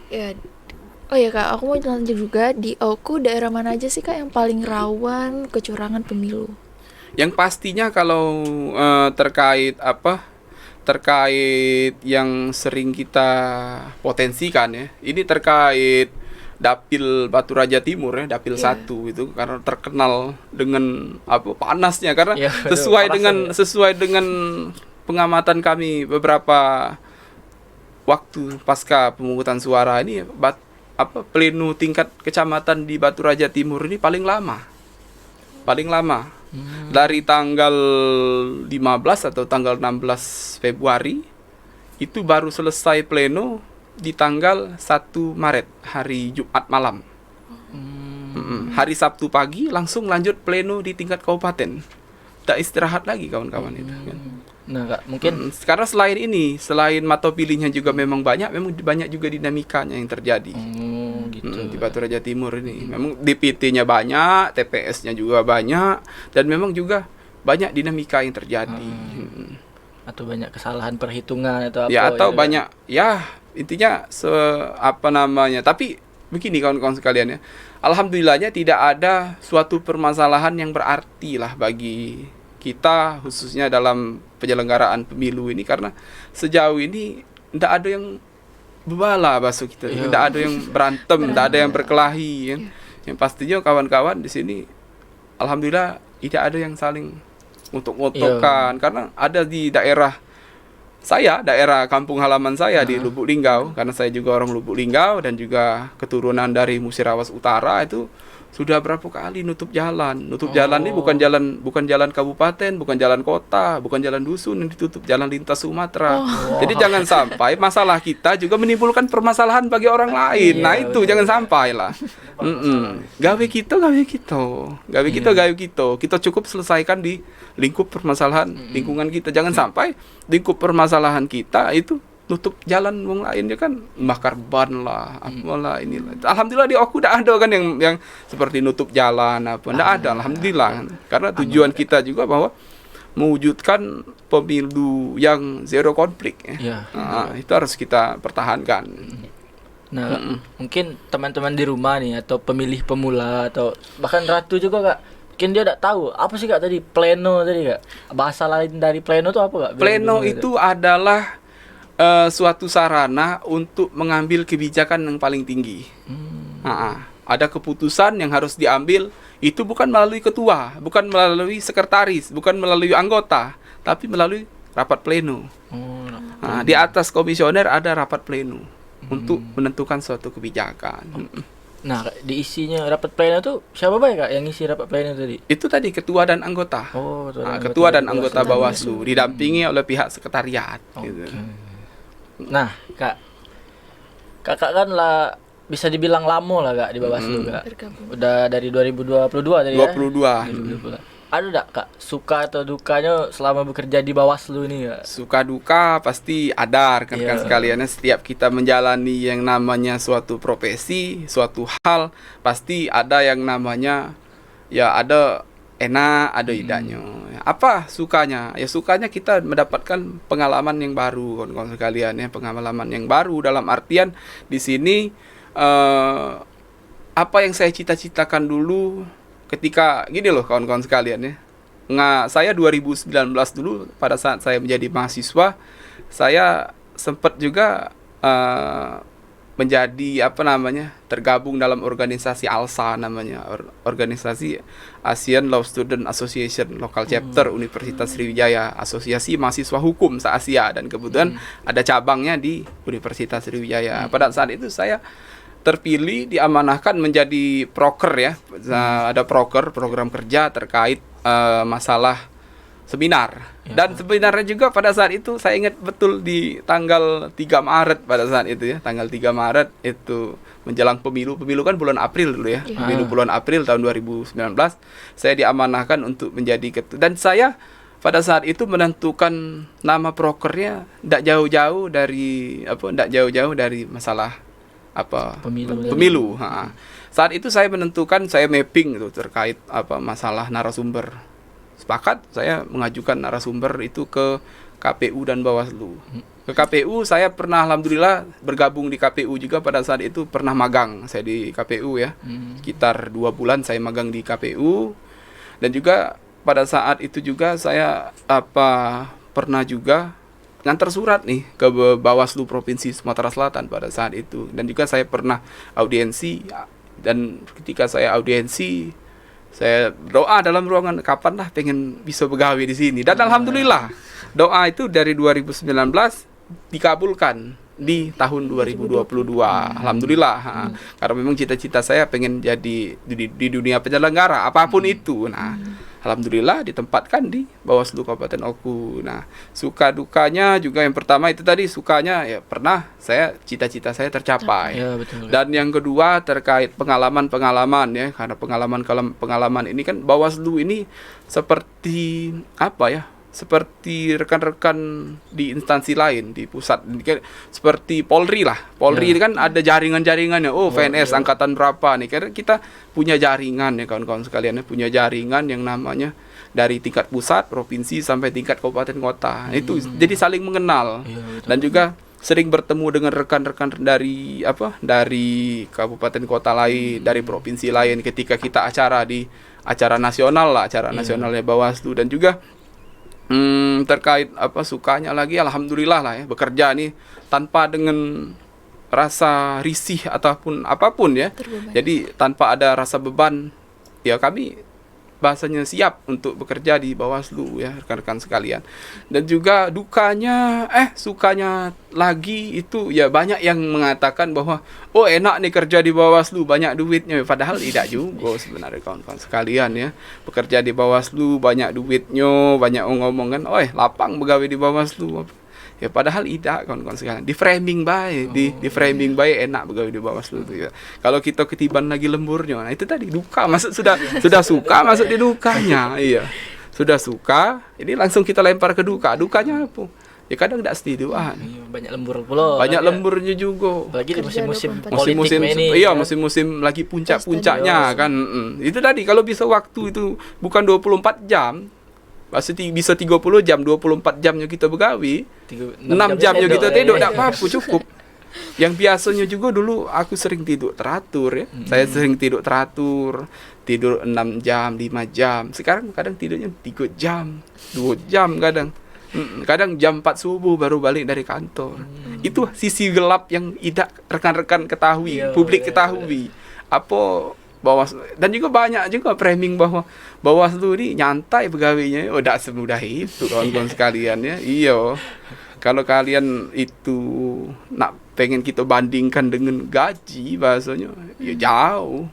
Ya. Oh ya Kak, aku mau lanjut juga, di Oku daerah mana aja sih Kak yang paling rawan kecurangan pemilu? Yang pastinya kalau terkait yang sering kita potensikan ya, ini terkait Dapil Batu Raja Timur ya, Dapil 1 itu karena terkenal dengan panasnya karena sesuai dengan pengamatan kami beberapa waktu pasca pemungutan suara ini pleno tingkat kecamatan di Batu Raja Timur ini paling lama. Dari tanggal 15 atau tanggal 16 Februari itu baru selesai pleno di tanggal 1 Maret, hari Jumat malam. Hari Sabtu pagi langsung lanjut pleno di tingkat kabupaten. Tak istirahat lagi kawan-kawan itu kan. Nah, Kak, mungkin karena selain mata pilihnya juga memang banyak juga dinamikanya yang terjadi. Gitu. Di Batu Raja Timur ini memang DPT-nya banyak, TPS-nya juga banyak, dan memang juga banyak dinamika yang terjadi. Atau banyak kesalahan perhitungan atau apa? Ya, atau banyak intinya tapi begini kawan-kawan sekalian ya. Alhamdulillahnya tidak ada suatu permasalahan yang berarti lah bagi kita khususnya dalam penyelenggaraan pemilu ini, karena sejauh ini tidak ada yang bebala bahasa kita, tidak ada yang berantem, tidak ada yang berkelahi kan. Yang pastinya kawan-kawan di sini alhamdulillah tidak ada yang saling ngotok-ngotokan, karena ada di daerah kampung halaman saya di Lubuk Linggau, karena saya juga orang Lubuk Linggau dan juga keturunan dari Musirawas Utara. Itu sudah berapa kali nutup jalan ini bukan jalan kabupaten, bukan jalan kota, bukan jalan dusun yang ditutup, jalan lintas Sumatera. Jadi jangan sampai masalah kita juga menimbulkan permasalahan bagi orang lain. Nah itu jangan sampai lah. Gawe kita kita cukup selesaikan di lingkup permasalahan lingkungan kita. Jangan sampai lingkup permasalahan kita itu nutup jalan wong lainnya kan, bakar ban lah, apalah inilah. Alhamdulillah di aku udah ada kan yang seperti nutup jalan ndak ada, alhamdulillah. Karena tujuan kita juga bahwa mewujudkan pemilu yang zero konflik ya. Itu harus kita pertahankan. Nah, mungkin teman-teman di rumah nih atau pemilih pemula atau bahkan Ratu juga Kak, mungkin dia tidak tahu apa sih Kak tadi pleno tadi Kak. Bahasa lain dari pleno itu apa Kak? Pleno itu adalah suatu sarana untuk mengambil kebijakan yang paling tinggi. Ada keputusan yang harus diambil, itu bukan melalui ketua, bukan melalui sekretaris, bukan melalui anggota, tapi melalui rapat pleno. Di atas komisioner ada rapat pleno untuk menentukan suatu kebijakan. Nah, di isinya rapat pleno itu siapa Kak yang isi rapat pleno tadi? Itu tadi ketua dan anggota. Ketua dan anggota Bawaslu didampingi oleh pihak sekretariat. Gitu. Nah, Kakak kan lah bisa dibilang lama lah Kak di Bawaslu Kak. Udah dari 2022 tadi 22. Ada enggak Kak suka atau dukanya selama bekerja di Bawaslu ini Kak? Suka duka pasti ada rekan-rekan sekalian. Setiap kita menjalani yang namanya suatu profesi, suatu hal, pasti ada yang namanya ada enak, ada tidaknya. Apa sukanya? Ya sukanya kita mendapatkan pengalaman yang baru, kawan-kawan sekalian ya, pengalaman yang baru dalam artian di sini apa yang saya cita-citakan dulu ketika gini loh kawan-kawan sekalian ya. Saya 2019 dulu pada saat saya menjadi mahasiswa, saya sempat juga menjadi tergabung dalam organisasi ALSA namanya, organisasi Asian Law Student Association Local Chapter Universitas Sriwijaya, asosiasi mahasiswa hukum se-Asia, dan kebetulan ada cabangnya di Universitas Sriwijaya. Pada saat itu saya terpilih, diamanahkan menjadi proker ya. Ada proker, program kerja terkait masalah seminar. Dan sebenarnya juga pada saat itu saya ingat betul di tanggal 3 Maret pada saat itu ya, tanggal 3 Maret itu menjelang pemilu kan bulan April dulu ya. Pemilu bulan April tahun 2019 saya diamanahkan untuk menjadi ketua, dan saya pada saat itu menentukan nama prokernya tidak jauh-jauh dari masalah pemilu. Saat itu saya menentukan, saya mapping itu terkait masalah narasumber. Sepakat saya mengajukan narasumber itu ke KPU dan Bawaslu. Ke KPU saya pernah alhamdulillah bergabung di KPU juga, pada saat itu pernah magang saya di KPU ya. Sekitar 2 bulan saya magang di KPU, dan juga pada saat itu juga saya pernah juga ngantar surat nih ke Bawaslu Provinsi Sumatera Selatan pada saat itu. Dan juga saya pernah audiensi, dan ketika saya audiensi saya doa dalam ruangan, kapan lah pengen bisa begawe di sini. Dan alhamdulillah doa itu dari 2019 dikabulkan di tahun 2022. Alhamdulillah. Karena memang cita-cita saya pengen jadi di dunia penyelenggara apapun itu. Nah, alhamdulillah ditempatkan di Bawaslu Kabupaten Oku. Nah, suka dukanya juga yang pertama itu tadi, sukanya ya pernah cita-cita saya tercapai. Ya, betul. Dan yang kedua terkait pengalaman ya, karena pengalaman ini kan Bawaslu ini seperti apa ya? Seperti rekan-rekan di instansi lain di pusat, seperti Polri lah. Polri ini kan ada jaringan-jaringannya. PNS angkatan berapa nih? Karena kita punya jaringan ya kawan-kawan sekalian, punya jaringan yang namanya dari tingkat pusat, provinsi sampai tingkat kabupaten kota. Itu jadi saling mengenal. Dan juga sering bertemu dengan rekan-rekan dari kabupaten kota lain, dari provinsi lain ketika kita acara nasional lah, nasionalnya Bawaslu. Dan juga terkait sukanya lagi, alhamdulillah lah ya, bekerja nih tanpa dengan rasa risih ataupun apapun ya. Jadi tanpa ada rasa beban ya, kami bahasanya siap untuk bekerja di Bawaslu ya rekan-rekan sekalian. Dan juga dukanya sukanya lagi itu ya, banyak yang mengatakan bahwa enak nih kerja di Bawaslu, banyak duitnya, padahal tidak juga sebenarnya kawan-kawan sekalian ya. Bekerja di Bawaslu banyak duitnya, banyak ngomong kan, lapang begawe di Bawaslu. Ya padahal tidak kawan-kawan sekalian. Di framing baik, di framing baik enak begawe di Bawaslu itu ya. Kalau kita ketiban lagi lemburnya, nah itu tadi duka, masuk sudah suka masuk di dukanya. Iya. Sudah suka, ini langsung kita lempar ke duka. Dukanya apa? Ya kadang tidak setujuan. Banyak lembur pula. Banyak lemburnya juga. Apalagi di musim-musim politik ini. Iya, musim-musim lagi puncak-puncaknya kan. Itu tadi kalau bisa waktu itu bukan 24 jam, pasti bisa 30 jam, 24 jamnya kita begawi, 6 jamnya kita tidur, tidak apa-apa, cukup. Yang biasanya juga dulu aku sering tidur teratur ya. Saya sering tidur teratur, tidur 6 jam, 5 jam. Sekarang kadang tidurnya 3 jam, 2 jam kadang. Kadang jam 4 subuh baru balik dari kantor. Itu sisi gelap yang tidak rekan-rekan ketahui, publik ketahui. Apa Bawaslu, dan juga banyak juga framing bahwa Bawaslu ini nyantai pegawainya. Tidak semudah itu kawan-kawan sekalian ya. Iya. Kalau kalian itu pengen kita bandingkan dengan gaji bahasanya, ya jauh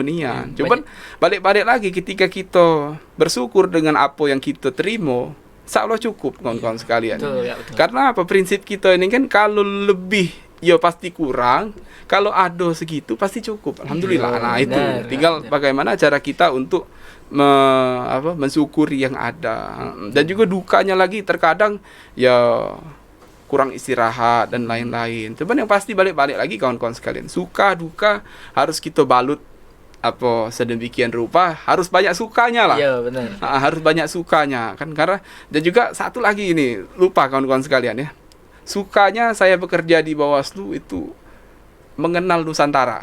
nian. Cuman balik-balik lagi ketika kita bersyukur dengan apa yang kita terima, insya Allah cukup kawan-kawan sekalian. Betul. Karena apa, prinsip kita ini kan kalau lebih ya pasti kurang, kalau ada segitu pasti cukup. Alhamdulillah. Nah itu tinggal bagaimana cara kita untuk mensyukuri yang ada. Dan juga dukanya lagi terkadang ya kurang istirahat dan lain-lain. Cuman yang pasti balik-balik lagi kawan-kawan sekalian, suka duka harus kita balut sedemikian rupa, harus banyak sukanya lah. Iya, benar. Harus banyak sukanya kan, karena dan juga satu lagi ini lupa kawan-kawan sekalian ya. Sukanya saya bekerja di Bawaslu itu mengenal Nusantara.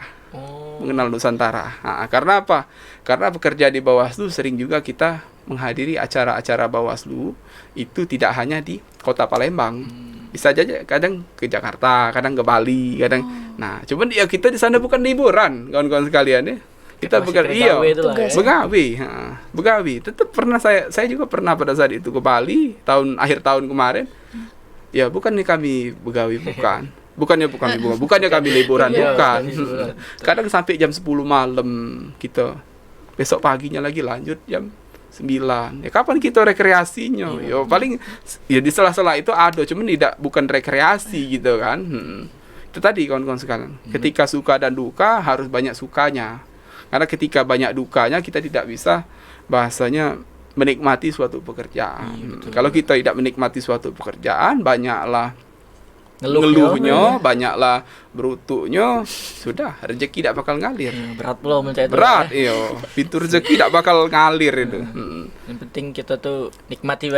Mengenal Nusantara. Karena apa? Karena bekerja di Bawaslu sering juga kita menghadiri acara-acara Bawaslu itu tidak hanya di Kota Palembang. Bisa aja kadang ke Jakarta, kadang ke Bali, kadang. Nah, cuman ya kita di sana bukan liburan, kawan-kawan sekalian ya. Kita bekerja begawi. Tetap pernah saya juga pernah pada saat itu ke Bali akhir tahun kemarin. Ya bukannya kami begawi, bukannya kami liburan, bukan. Kadang sampai jam 10 malam kita, besok paginya lagi lanjut jam 9. Ya kapan kita rekreasinya? Ya paling ya di sela-sela itu ada, cuman bukan rekreasi gitu kan. Itu tadi kawan-kawan sekalian. Ketika suka dan duka harus banyak sukanya. Karena ketika banyak dukanya kita tidak bisa bahasanya menikmati suatu pekerjaan. Kalau kita tidak menikmati suatu pekerjaan, banyaklah ngeluhnya, banyaklah berutuknya, sudah rezeki tidak bakal ngalir. Berat belum mencari. Berat, iya. Pintu rezeki tidak bakal ngalir itu. Yang penting kita tuh nikmati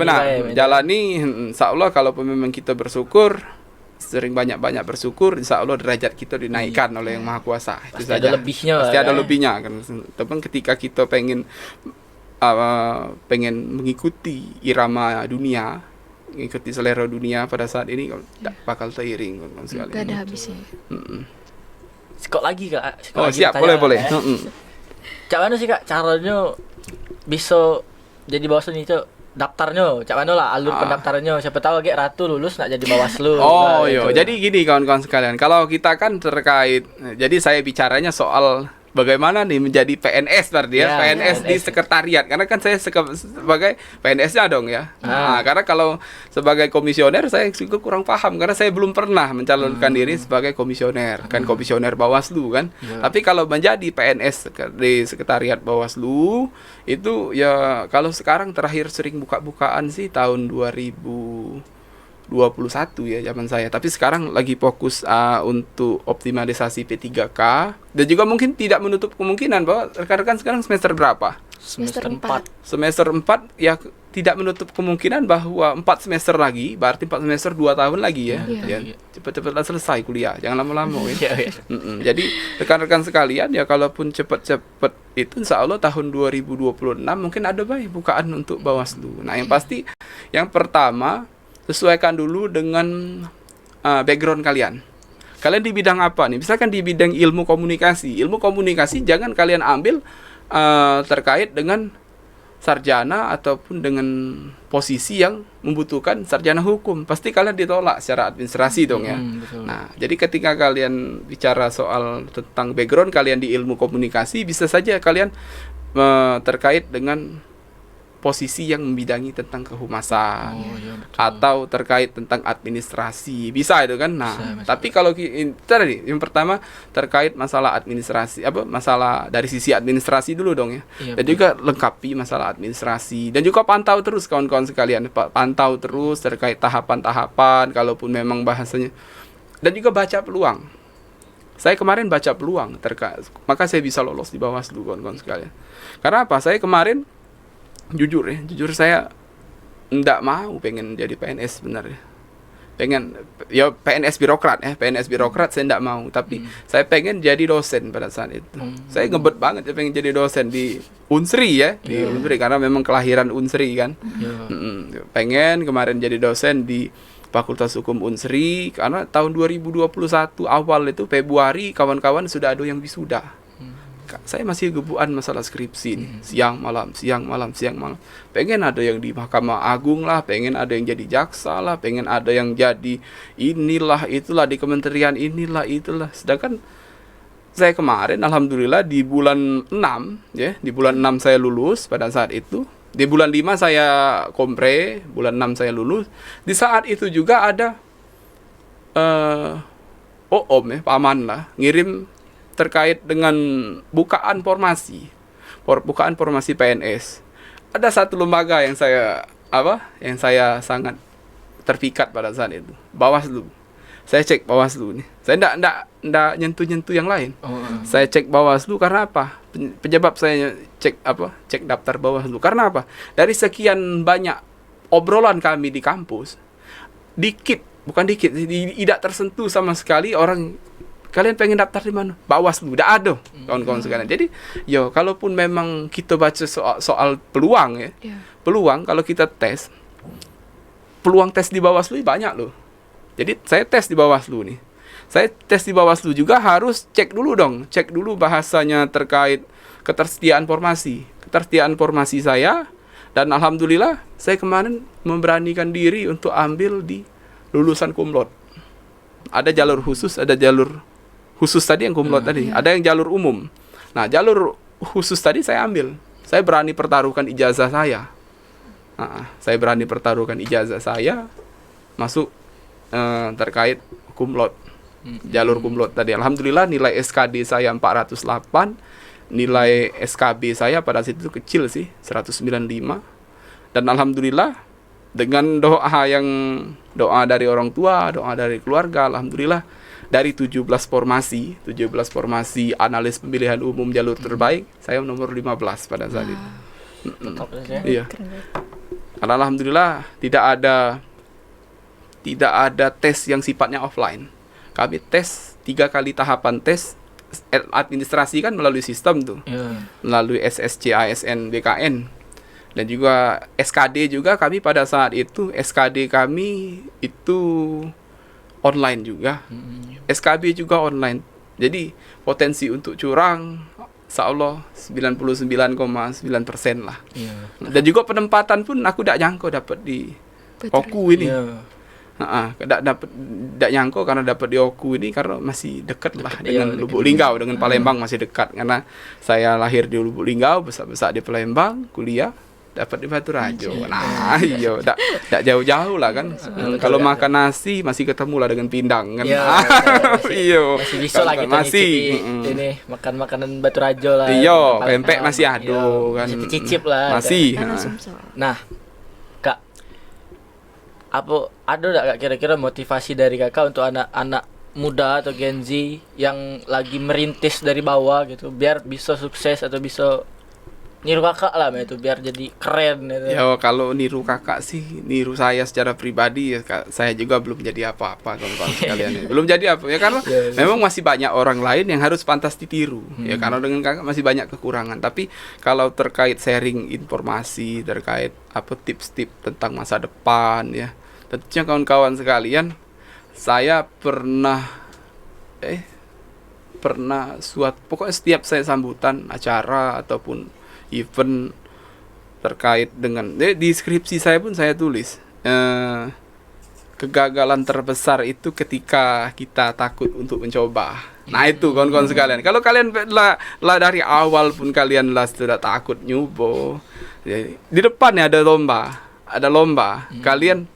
benar. Jalani, insya Allah kalau memang kita bersyukur, sering banyak-banyak bersyukur, insya Allah derajat kita dinaikkan oleh Yang Maha Kuasa. Pasti ada lebihnya. Pasti ada lebihnya kan. Tapi ketika kita pengen mengikuti irama dunia, mengikuti selera dunia pada saat ini tidak bakal seiring kawan sekalian. Gak ada habisnya. Sekok lagi Kak. Siap, boleh. Cak mana sih Kak caranya bisa jadi Bawaslu nih Cok? Daftarnya, cak mana lah alur pendaftarannya. Siapa tahu kayak Ratu lulus nak jadi Bawaslu. Jadi gini kawan-kawan sekalian. Kalau kita kan terkait, jadi saya bicaranya soal bagaimana nih menjadi PNS berarti ya, PNS di sekretariat. Karena kan saya sebagai PNS-nya dong ya. Nah, karena kalau sebagai komisioner saya juga kurang paham karena saya belum pernah mencalonkan diri sebagai komisioner, kan komisioner Bawaslu kan. Tapi kalau menjadi PNS di sekretariat Bawaslu itu ya kalau sekarang terakhir sering buka-bukaan sih tahun 2021 ya zaman saya. Tapi sekarang lagi fokus untuk optimalisasi P3K dan juga mungkin tidak menutup kemungkinan bahwa rekan-rekan sekarang semester berapa? Semester 4. Semester 4 ya tidak menutup kemungkinan bahwa 4 semester lagi, berarti 4 semester 2 tahun lagi ya. Cepat-cepatlah selesai kuliah, jangan lama-lama ya. Jadi rekan-rekan sekalian ya kalaupun cepat-cepat itu insya Allah tahun 2026 mungkin ada baik bukaan untuk Bawaslu. Nah yang pasti yang pertama sesuaikan dulu dengan background kalian. Kalian di bidang apa nih? Misalkan di bidang ilmu komunikasi. Ilmu komunikasi jangan kalian ambil terkait dengan sarjana ataupun dengan posisi yang membutuhkan sarjana hukum. Pasti kalian ditolak secara administrasi dong ya. Nah, jadi ketika kalian bicara soal tentang background kalian di ilmu komunikasi, bisa saja kalian terkait dengan posisi yang membidangi tentang kehumasan atau terkait tentang administrasi bisa itu kan. Nah, tapi kalau tadi yang pertama terkait masalah administrasi masalah dari sisi administrasi dulu dong ya. Dan juga lengkapi masalah administrasi dan juga pantau terus kawan-kawan sekalian, pantau terus terkait tahapan-tahapan kalaupun memang bahasanya, dan juga baca peluang. Saya kemarin baca peluang maka saya bisa lolos di Bawaslu kawan-kawan sekalian. Karena apa? Saya kemarin jujur saya enggak mau pengen jadi PNS sebenarnya. Pengen ya PNS birokrat saya enggak mau, tapi saya pengen jadi dosen pada saat itu. Saya ngebet banget pengen jadi dosen di Unsri ya, di Unsri karena memang kelahiran Unsri kan. Pengen kemarin jadi dosen di Fakultas Hukum Unsri karena tahun 2021 awal itu Februari kawan-kawan sudah ada yang wisuda. Saya masih gebukan masalah skripsi nih. Siang malam. Pengen ada yang di Mahkamah Agung lah, pengen ada yang jadi jaksa lah, pengen ada yang jadi inilah itulah di kementerian inilah itulah. Sedangkan saya kemarin alhamdulillah di bulan 6 ya, di bulan 6 saya lulus pada saat itu. Di bulan 5 saya kompre, bulan 6 saya lulus. Di saat itu juga ada Om ya, paman lah, ngirim terkait dengan bukaan formasi PNS. Ada satu lembaga yang saya sangat terpikat pada saat itu, Bawaslu. Saya cek Bawaslu nih. Saya enggak nyentuh yang lain. Saya cek Bawaslu karena apa? Penyebab saya cek daftar Bawaslu karena apa? Dari sekian banyak obrolan kami di kampus, tidak tersentuh sama sekali orang. Kalian pengen daftar di mana? Bawaslu. Udah ada kawan-kawan sekalian. Jadi, kalaupun memang kita baca soal peluang ya. Peluang kalau kita tes, peluang tes di Bawaslu banyak loh. Jadi, saya tes di Bawaslu nih. Saya tes di Bawaslu juga harus cek dulu bahasanya terkait ketersediaan formasi saya, dan alhamdulillah saya kemarin memberanikan diri untuk ambil di lulusan kumlot. Ada jalur khusus tadi yang kumlot tadi, ada yang jalur umum. Nah, jalur khusus tadi saya ambil. Saya berani pertaruhkan ijazah saya. Masuk terkait kumlot. Jalur kumlot tadi. Alhamdulillah nilai SKD saya 408, nilai SKB saya pada situ kecil sih, 195. Dan alhamdulillah dengan doa dari orang tua, doa dari keluarga, alhamdulillah dari 17 formasi analis pemilihan umum jalur terbaik, saya nomor 15 pada saat itu. Iya. Karena alhamdulillah tidak ada tes yang sifatnya offline. Kami tes 3 kali tahapan tes administrasi kan melalui sistem tuh. Melalui SSC, ASN, BKN. Dan juga SKD juga kami pada saat itu SKD kami itu online juga. SKB juga online. Jadi potensi untuk curang insya Allah 99,9% lah. Dan juga penempatan pun aku tidak nyangka dapat di Oku ini. Tidak nyangka karena dapat di Oku ini karena masih dekat lah dengan Lubuk Linggau, dengan Palembang masih dekat. Karena saya lahir di Lubuk Linggau, besar-besar di Palembang, kuliah dapat di Baturajo. Nah, iya, tidak jauh-jauh lah kan. Kalau makan nasi masih ketemu lah dengan pindang kan. Iya. Masih bisa lah kita masih ini makan makanan Baturajo lah. Iya, pempek masih ada kan. Masih cicip lah. Masih. Nah, Kak, ada enggak Kak kira-kira motivasi dari Kakak untuk anak-anak muda atau Gen Z yang lagi merintis dari bawah gitu biar bisa sukses atau bisa niru Kakak lah itu biar jadi keren gitu. Ya kalau niru Kakak sih, niru saya secara pribadi ya, saya juga belum jadi apa-apa kawan-kawan sekalian. Belum jadi apa ya karena memang masih banyak orang lain yang harus pantas ditiru. Ya karena dengan Kakak masih banyak kekurangan. Tapi kalau terkait sharing informasi, terkait tips-tips tentang masa depan ya. Tentunya kawan-kawan sekalian, saya pernah pokoknya setiap saya sambutan acara ataupun event terkait dengan di skripsi saya pun saya tulis kegagalan terbesar itu ketika kita takut untuk mencoba. Nah itu kawan-kawan sekalian, kalau kalian lah dari awal pun kalian lah sudah takut nyoba, di depannya ada lomba, kalian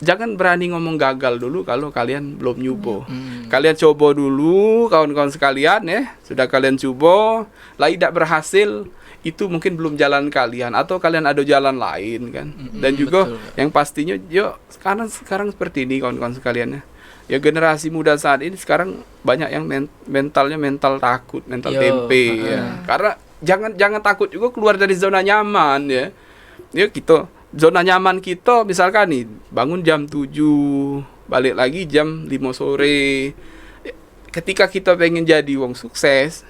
jangan berani ngomong gagal dulu kalau kalian belum nyoba. Kalian coba dulu kawan-kawan sekalian ya. Sudah kalian coba, lah tidak berhasil, itu mungkin belum jalan kalian atau kalian ada jalan lain kan. Dan juga betul. Yang pastinya sekarang seperti ini kawan-kawan sekalian ya. Ya generasi muda saat ini sekarang banyak yang mental takut, mental tempe ya. Karena jangan takut juga keluar dari zona nyaman ya. Ya kita zona nyaman kita misalkan nih bangun jam 7, balik lagi jam 5 sore. Ketika kita pengen jadi wong sukses,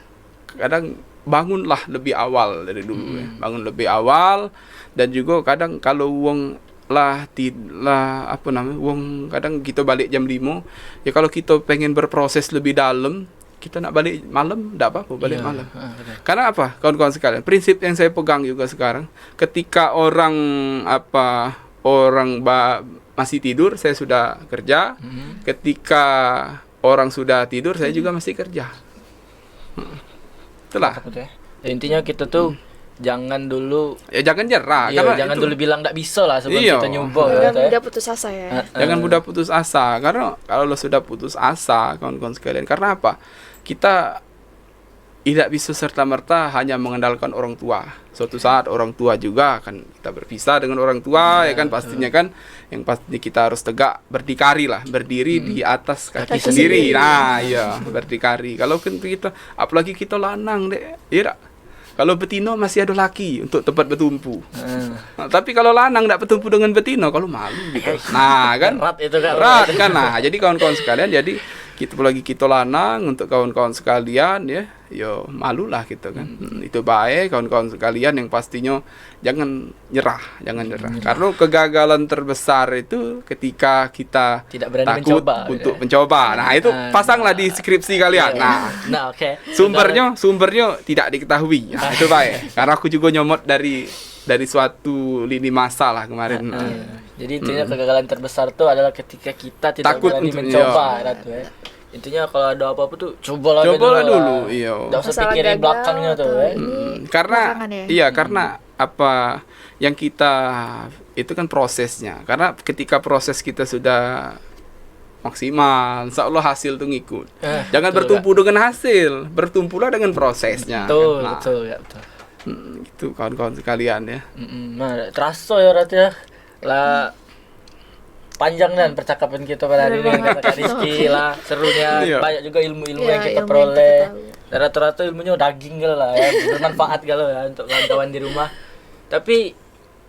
kadang bangunlah lebih awal dari dulu ya. Bangun lebih awal. Dan juga kadang kalau wong wong kadang kita balik jam 5 ya, kalau kita pengen berproses lebih dalam kita nak balik malam tidak apa-apa balik malam. Karena apa kawan-kawan sekalian, prinsip yang saya pegang juga sekarang, ketika orang masih tidur saya sudah kerja, ketika orang sudah tidur saya juga masih kerja. Itulah. Intinya kita tuh jangan dulu jangan nyerah, karena jangan dulu bilang enggak bisa lah sebelum kita nyoba. Jangan mudah putus asa ya. Jangan mudah putus asa, karena kalau lo sudah putus asa kawan-kawan sekalian, karena apa? Kita tidak bisa serta-merta hanya mengandalkan orang tua. Suatu saat orang tua juga akan kita berpisah dengan orang tua ya kan, pastinya kan. Yang pasti kita harus tegak berdiri di atas kaki sendiri. Nah, iya, berdikari. Kalau kita apalagi kita lanang deh, iya. Kalau betino masih ada laki untuk tempat bertumpu. Nah, tapi kalau lanang tidak bertumpu dengan betino, kalau malu gitu. Nah, kan berat kan. Nah, jadi kawan-kawan sekalian, jadi kita lanang untuk kawan-kawan sekalian ya, yo malulah gitu kan. Itu baik kawan-kawan sekalian, yang pastinya jangan nyerah. Karena kegagalan terbesar itu ketika kita tidak berani takut untuk mencoba. Nah, itu pasanglah di skripsi kalian. Nah, oke. Sumbernya tidak diketahui. Nah, itu baik. Karena aku juga nyomot dari suatu lini masa lah kemarin. Jadi intinya kegagalan terbesar itu adalah ketika kita tidak takut berani mencoba. Intinya kalau ada apa-apa tuh cobalah dulu. Iya. Enggak usah pikirin belakangnya tuh ya. Karena apa yang kita itu kan prosesnya. Karena ketika proses kita sudah maksimal, insya Allah hasil tuh ngikut. Jangan bertumpu dengan hasil, bertumpulah dengan prosesnya. Betul. Itu kawan-kawan sekalian ya. Nah, terasa ya Rat ya. Lah panjang dan percakapan kita pada hari ini dengan Kak Rizky lah, serunya banyak juga ilmu-ilmu yang kita peroleh. Dan rata-rata ilmunya daging lah ya, bermanfaat ya untuk kawan-kawan di rumah. Tapi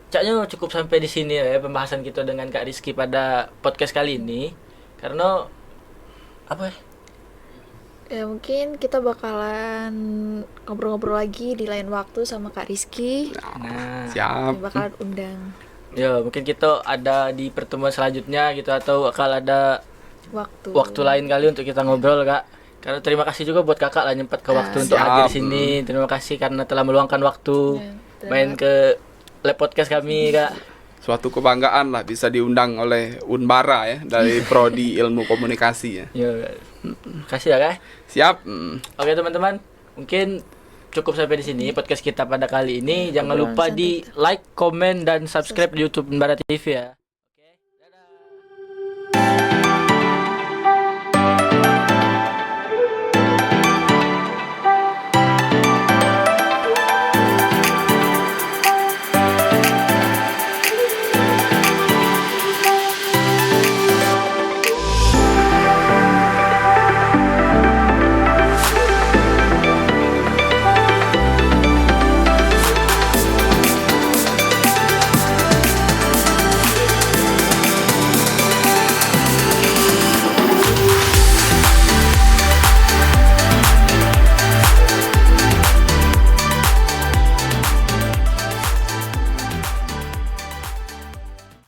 caknya cukup sampai di sini ya pembahasan kita dengan Kak Rizky pada podcast kali ini. Karena apa ya? Ya mungkin kita bakalan ngobrol-ngobrol lagi di lain waktu sama Kak Rizky. Nah, siap. Bakalan undang. Ya mungkin kita ada di pertemuan selanjutnya gitu, atau bakal ada waktu lain kali untuk kita ngobrol, Kak. Karena terima kasih juga buat Kakak lah nyempat ke waktu untuk hadir di sini. Terima kasih karena telah meluangkan waktu main ke live podcast kami, Kak. Suatu kebanggaan lah bisa diundang oleh Unbara ya, dari Prodi Ilmu Komunikasi ya. Kasih ya, Kak. Siap. Oke teman-teman, mungkin cukup sampai di sini podcast kita pada kali ini. Jangan lupa di like, komen, dan subscribe di YouTube Unbara TV ya.